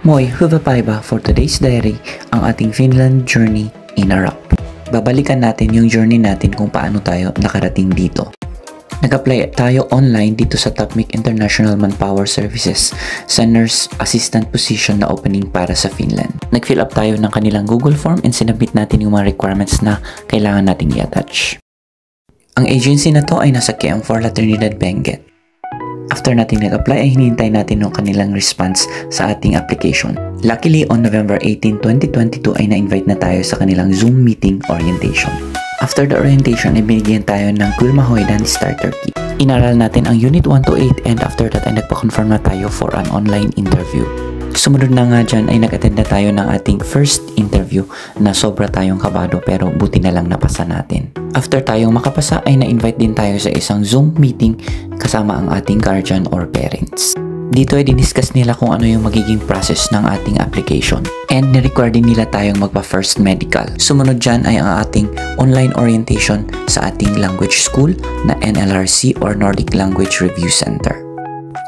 Moi hyvä päivä for today's diary, ang ating Finland journey in a wrap. Babalikan natin yung journey natin kung paano tayo nakarating dito. Nag-apply tayo online dito sa Tapmic International Manpower Services sa nurse assistant position na opening para sa Finland. Nag-fill up tayo ng kanilang Google form and sinabit natin yung mga requirements na kailangan nating i-attach. Ang agency na to ay nasa KM4 La Trinidad, Benguet. After natin nag-apply ay hinihintay natin yung kanilang response sa ating application. Luckily, on November 18, 2022 ay na-invite na tayo sa kanilang Zoom meeting orientation. After the orientation ay binigyan tayo ng Kulmahoydan Starter Kit. Inaral natin ang Unit 1 to 8 and after that ay nagpa-confirm na tayo for an online interview. Sumunod na nga dyan ay nag-attend na tayo ng ating first interview na sobra tayong kabado pero buti na lang napasa natin. After tayong makapasa ay na-invite din tayo sa isang Zoom meeting kasama ang ating guardian or parents. Dito ay diniscuss nila kung ano yung magiging process ng ating application and ni-require din nila tayong magpa-first medical. Sumunod dyan ay ang ating online orientation sa ating language school na NLRC or Nordic Language Review Center.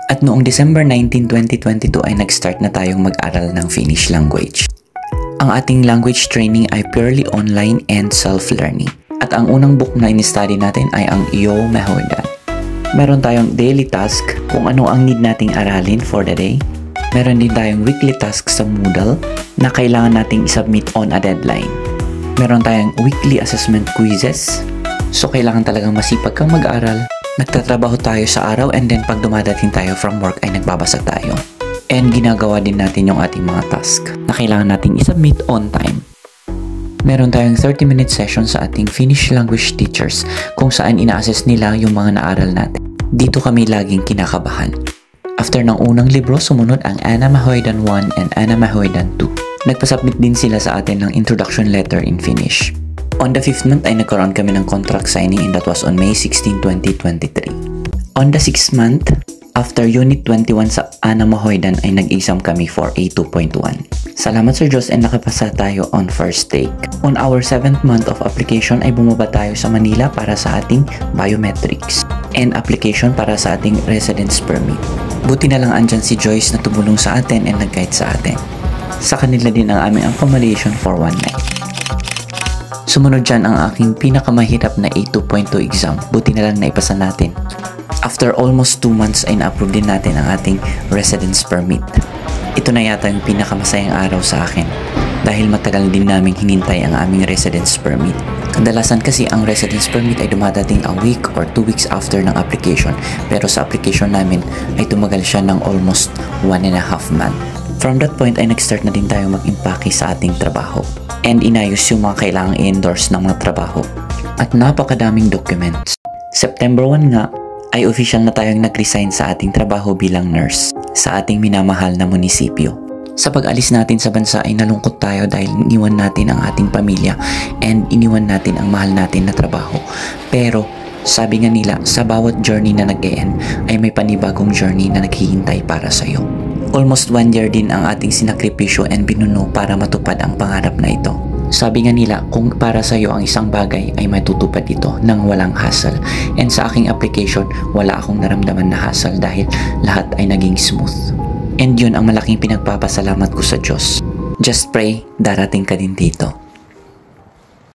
At noong December 19, 2022 ay nag-start na tayong mag-aral ng Finnish language. Ang ating language training ay purely online and self-learning. At ang unang book na in-study natin ay ang Kulmahoydan. Meron tayong daily task kung ano ang need nating aralin for the day. Meron din tayong weekly task sa Moodle na kailangan nating isubmit on a deadline. Meron tayong weekly assessment quizzes. So kailangan talagang masipag kang mag-aral. Nagtatrabaho tayo sa araw and then pag dumadating tayo from work ay nagbabasa tayo. And ginagawa din natin yung ating mga task na kailangan nating isubmit on time. Meron tayong 30-minute session sa ating Finnish language teachers kung saan ina-assess nila yung mga naaral natin. Dito kami laging kinakabahan. After ng unang libro, sumunod ang Kulmahoydan 1 and Kulmahoydan 2. Nagpasubmit din sila sa atin ng introduction letter in Finnish. On the 5th month ay nagkaroon kami ng contract signing and that was on May 16, 2023. On the 6th month, after Unit 21 sa Kulmahoydan ay nag-exam kami for A2.1. Salamat sa Diyos and nakapasa tayo on first take. On our 7th month of application ay bumaba tayo sa Manila para sa ating biometrics and application para sa ating residence permit. Buti na lang andyan si Joyce na tumulong sa atin and nag-guide sa atin. Sa kanila din ang aming accommodation for one night. Sumunod dyan ang aking pinakamahirap na A2.2 exam. Buti na lang naipasa natin. After almost 2 months ay na-approve din natin ang ating residence permit. Ito na yata yung pinakamasayang araw sa akin dahil matagal din naming hinintay ang aming residence permit. Kadalasan kasi ang residence permit ay dumadating a week or 2 weeks after ng application pero sa application namin ay tumagal siya ng almost 1.5 months. From that point ay nag-start na din tayo mag-impake sa ating trabaho and inayos yung mga kailangang i-endorse ng mga trabaho at napakadaming documents. September 1 nga ay official na tayong nag-resign sa ating trabaho bilang nurse sa ating minamahal na munisipyo. Sa pag-alis natin sa bansa ay nalungkot tayo dahil iniwan natin ang ating pamilya and iniwan natin ang mahal natin na trabaho. Pero sabi nga nila, sa bawat journey na nag-e-end ay may panibagong journey na naghihintay para sa'yo. Almost 1 year din ang ating sinakripisyo and binuno para matupad ang pangarap na ito. Sabi nga nila, kung para sa iyo ang isang bagay ay matutupad ito nang walang hassle. And sa aking application, wala akong naramdaman na hassle dahil lahat ay naging smooth. And yun ang malaking pinagpapasalamat ko sa Diyos. Just pray, darating ka din dito.